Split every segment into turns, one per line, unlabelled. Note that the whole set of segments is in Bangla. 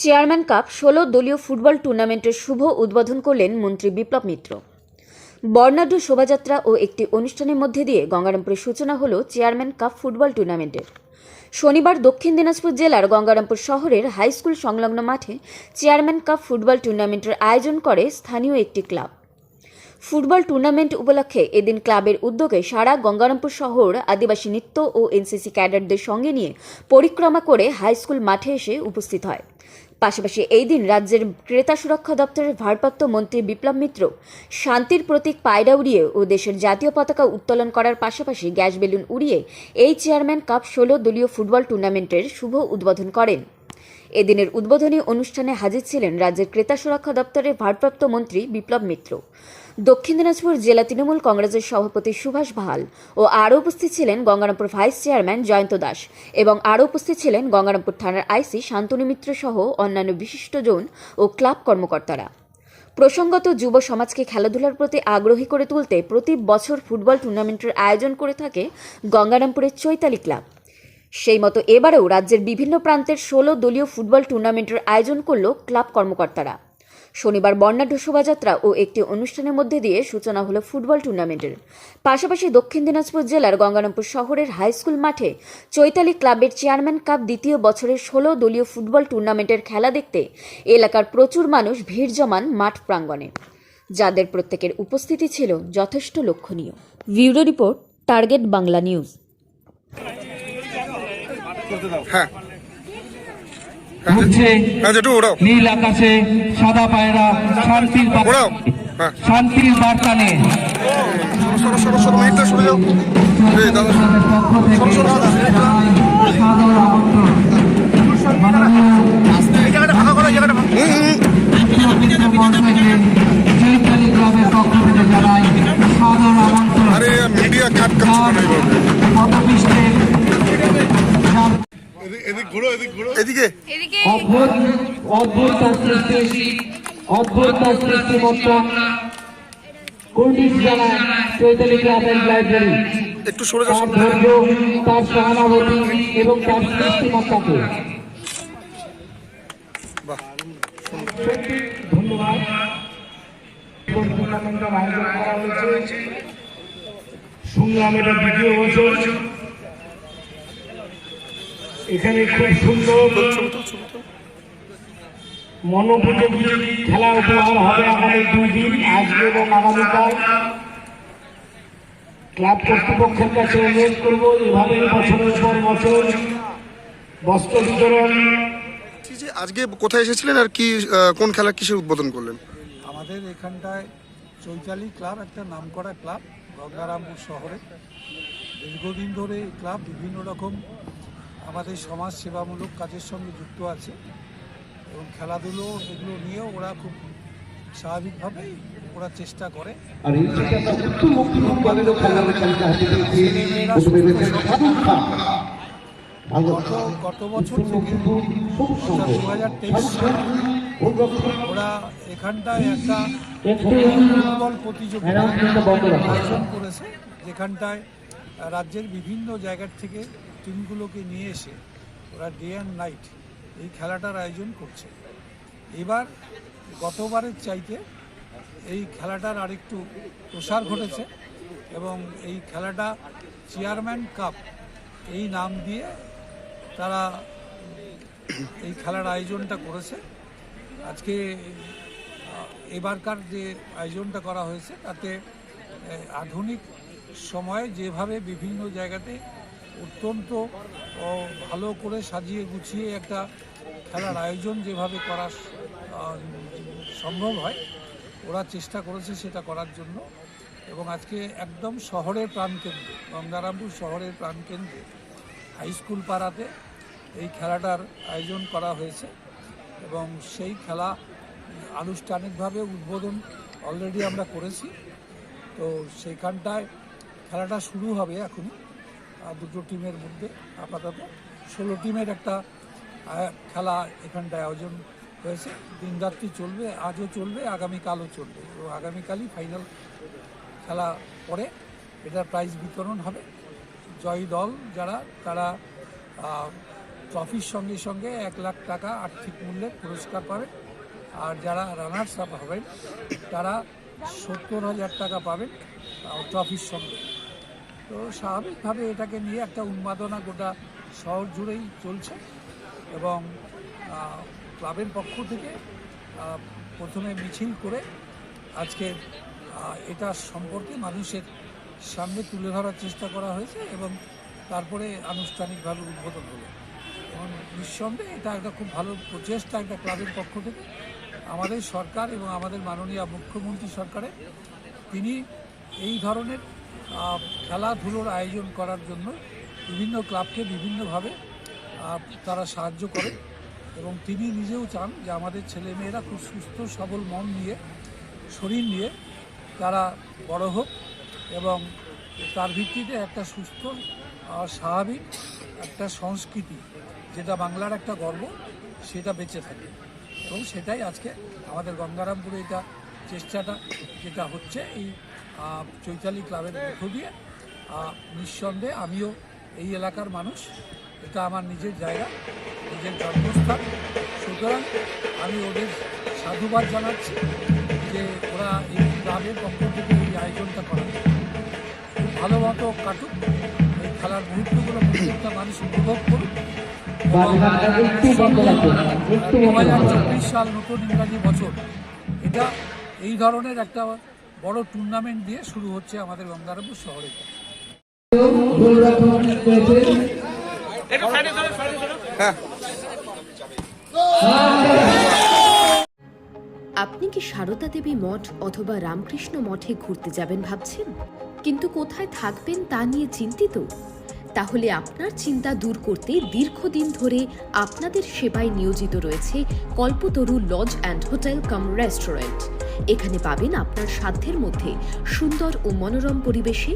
চেয়ারম্যান কাপ ১৬ দলীয় ফুটবল টুর্নামেন্টের শুভ উদ্বোধন করলেন মন্ত্রী বিপ্লব মিত্র। বর্ণাঢ্য শোভাযাত্রা ও একটি অনুষ্ঠানের মধ্যে দিয়ে গঙ্গারামপুরের সূচনা হলো চেয়ারম্যান কাপ ফুটবল টুর্নামেন্টের। শনিবার দক্ষিণ দিনাজপুর জেলার গঙ্গারামপুর শহরের হাই স্কুল সংলগ্ন মাঠে চেয়ারম্যান কাপ ফুটবল টুর্নামেন্টের আয়োজন করে স্থানীয় একটি ক্লাব। ফুটবল টুর্নামেন্ট উপলক্ষে এদিন ক্লাবের উদ্যোগে সারা গঙ্গারামপুর শহর আদিবাসী নৃত্য ও এনসিসি ক্যাডারদের সঙ্গে নিয়ে পরিক্রমা করে হাই স্কুল মাঠে এসে উপস্থিত হয়। পাশাপাশি এই দিন রাজ্যের ক্রেতা সুরক্ষা দপ্তরের ভারপ্রাপ্ত মন্ত্রী বিপ্লব মিত্র শান্তির প্রতীক পায়রা উড়িয়ে ও দেশের জাতীয় পতাকা উত্তোলন করার পাশাপাশি গ্যাস বেলুন উড়িয়ে এই চেয়ারম্যান কাপ ১৬ দলীয় ফুটবল টুর্নামেন্টের শুভ উদ্বোধন করেন। এদিনের উদ্বোধনী অনুষ্ঠানে হাজির ছিলেন রাজ্যের ক্রেতা সুরক্ষা দপ্তরের ভারপ্রাপ্ত মন্ত্রী বিপ্লব মিত্র, দক্ষিণ দিনাজপুর জেলা তৃণমূল কংগ্রেসের সভাপতি সুভাষ ভাল ও আরও উপস্থিত ছিলেন গঙ্গারামপুর ভাইস চেয়ারম্যান জয়ন্ত দাস এবং আরও উপস্থিত ছিলেন গঙ্গারামপুর থানার আইসি শান্তনু মিত্র সহ অন্যান্য বিশিষ্টজন ও ক্লাব কর্মকর্তারা। প্রসঙ্গত, যুব সমাজকে খেলাধুলার প্রতি আগ্রহী করে তুলতে প্রতি বছর ফুটবল টুর্নামেন্টের আয়োজন করে থাকে গঙ্গারামপুরের চৈতালি ক্লাব। সেই মতো এবারেও রাজ্যের বিভিন্ন প্রান্তের ১৬ দলীয় ফুটবল টুর্নামেন্টের আয়োজন করল ক্লাব কর্মকর্তারা। শনিবার বর্ণাঢ্য শোভাযাত্রা ও একটি অনুষ্ঠানের মধ্যে দিয়ে সূচনা হলো ফুটবল টুর্নামেন্টের। পাশাপাশি দক্ষিণ দিনাজপুর জেলার গঙ্গারামপুর শহরের হাই স্কুল মাঠে চৈতালি ক্লাবের চেয়ারম্যান কাপ দ্বিতীয় বছরের ১৬ দলীয় ফুটবল টুর্নামেন্টের খেলা দেখতে এলাকার প্রচুর মানুষ ভিড় জমান মাঠ প্রাঙ্গণে, যাদের প্রত্যেকের উপস্থিতি ছিল যথেষ্ট লক্ষণীয়। Bureau report, Target Bangla News.
নীল আকাশে সাদা পায়রা শান্তির বার্তা নিয়ে চৈতালি ক্লাবের পক্ষ থেকে জানাই সাদর
একটু সরে যান,
তার সহানুভূতি এবং তার সৃষ্টিমত্তাকে ধন্যবাদ। টুর্নামেন্টের আয়োজন করা হয়েছে, শুনলাম এটা দ্বিতীয় বছর। এখানে খুব সুন্দর মনোপুজী খেলা উপহার হবে আগামী 2 দিন, আজকে এবং আগামীকাল। ক্লাব কর্তৃপক্ষের কাছে অনুরোধ করবো এভাবে বছরের পর বছর বস্ত্র বিতরণ।
আজকে কোথায় এসেছিলেন আর কি কোন খেলা কিসের উদ্বোধন করলেন?
আমাদের এখানটায় চৈতালি ক্লাব একটা নামকরা ক্লাব গঙ্গারামপুর শহরে। দীর্ঘদিন ধরে এই ক্লাব বিভিন্ন রকম আমাদের সমাজ সেবামূলক কাজের সঙ্গে যুক্ত আছে এবং খেলাধুলো এগুলো নিয়েও ওরা খুব স্বাভাবিকভাবেই ওরা চেষ্টা করে। গত বছর থেকে 2023 সালে ওরা এখানটায় একটা ফুটবল প্রতিযোগিতা আয়োজন করেছে, যেখানটায় রাজ্যের বিভিন্ন জায়গার থেকে টিমগুলোকে নিয়ে এসে ওরা ডে অ্যান্ড নাইট এই খেলাটার আয়োজন করছে। এবার গতবারের চাইতে এই খেলাটার আরেকটু প্রসার ঘটেছে এবং এই খেলাটা চেয়ারম্যান কাপ এই নাম দিয়ে তারা এই খেলার আয়োজনটা করেছে। আজকে এবারকার যে আয়োজনটা করা হয়েছে তাতে আধুনিক সময়ে যেভাবে বিভিন্ন জায়গাতে অত্যন্ত ভালো করে সাজিয়ে গুছিয়ে একটা খেলার আয়োজন যেভাবে করা সম্ভব হয় ওরা চেষ্টা করেছে সেটা করার জন্য। এবং আজকে একদম শহরের প্রাণকেন্দ্রে, গঙ্গারামপুর শহরের প্রাণকেন্দ্রে হাই স্কুল পাড়াতে এই খেলাটার আয়োজন করা হয়েছে এবং সেই খেলা আনুষ্ঠানিকভাবে উদ্বোধন অলরেডি আমরা করেছি। তো সেইখানটায় খেলাটা শুরু হবে এখন দুটো টিমের মধ্যে। আপাতত 16 টিমের একটা খেলা এখানটায় আয়োজন হয়েছে। দিনরাত্রি চলবে, আজও চলবে, আগামীকালও চলবে। তো আগামীকালই ফাইনাল খেলা পরে এটার প্রাইজ বিতরণ হবে। জয়ী দল যারা তারা ট্রফির সঙ্গে সঙ্গে 1 লাখ টাকা আর্থিক মূল্যের পুরস্কার পাবেন। আর যারা রানার্স আপ হবেন তারা 70,000 টাকা পাবেন ট্রফির সঙ্গে। তো স্বাভাবিকভাবে এটাকে নিয়ে একটা উন্মাদনা গোটা শহর জুড়েই চলছে এবং ক্লাবের পক্ষ থেকে প্রথমে মিছিল করে আজকে এটা সম্পর্কে মানুষের সামনে তুলে ধরার চেষ্টা করা হয়েছে এবং তারপরে আনুষ্ঠানিকভাবে উদ্বোধন হলো। এবং নিঃসন্দেহে এটা একটা খুব ভালো প্রচেষ্টা একটা ক্লাবের পক্ষ থেকে। আমাদের সরকার এবং আমাদের মাননীয় মুখ্যমন্ত্রী সরকারের তিনি এই ধরনের খেলাধুলোর আয়োজন করার জন্য বিভিন্ন ক্লাবকে বিভিন্নভাবে তারা সাহায্য করেন এবং তিনি নিজেও চান যে আমাদের ছেলেমেয়েরা খুব সুস্থ সবল মন নিয়ে শরীর নিয়ে তারা বড় হোক এবং তার ভিত্তিতে একটা সুস্থ স্বাভাবিক একটা সংস্কৃতি যেটা বাংলার একটা গর্ব সেটা বেঁচে থাকে। এবং সেটাই আজকে আমাদের গঙ্গারামপুরে এটা চেষ্টাটা যেটা হচ্ছে এই চৈতালি ক্লাবের মধ্য দিয়ে। নিঃসন্দেহে আমিও এই এলাকার মানুষ, এটা আমার নিজের জায়গা, নিজের জন্মস্থান, সুতরাং আমি ওদের সাধুবাদ জানাচ্ছি যে ওরা এই ক্লাবের পক্ষ থেকে এই আয়োজনটা করা খুব ভালো মতো কাটুক, এই খেলার মুহূর্তগুলো প্রত্যেকটা মানুষ উপভোগ করুক। 2024 সাল নতুন ইংরাজি বছর, এটা এই ধরনের একটা বড় টুর্নামেন্ট দিয়ে শুরু হচ্ছে আমাদের গঙ্গারামপুর শহরে।
আপনি কি সারদা দেবী মঠ অথবা রামকৃষ্ণ মঠে ঘুরতে যাবেন ভাবছেন, কিন্তু কোথায় থাকবেন তা নিয়ে চিন্তিত? তাহলে আপনার চিন্তা দূর করতে দীর্ঘদিন ধরে আপনাদের সেবায় নিয়োজিত রয়েছে Kalpataru lodge and hotel cum restaurant. এখানে পাবেন আপনার সাধ্যের মধ্যে সুন্দর ও মনোরম পরিবেশে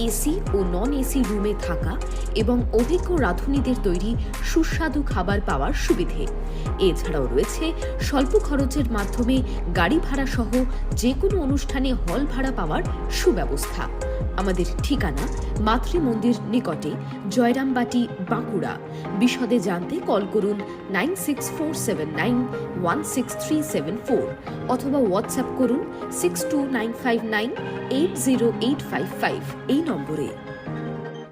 এসি ও নন এসি রুমে থাকা এবং অভিজ্ঞ রাঁধুনিদের তৈরি সুস্বাদু খাবার পাওয়ার সুবিধে। এছাড়াও রয়েছে স্বল্প খরচের মাধ্যমে গাড়ি ভাড়া সহ যে কোনো অনুষ্ঠানে হল ভাড়া পাওয়ার সুব্যবস্থা। আমাদের ঠিকানা মাতৃমন্দির নিকটে, জয়রামবাটি, বাঁকুড়া। বিশদে জানতে কল করুন 9647916374 অথবা হোয়াটসঅ্যাপ করুন 62959808555 এই নম্বরে।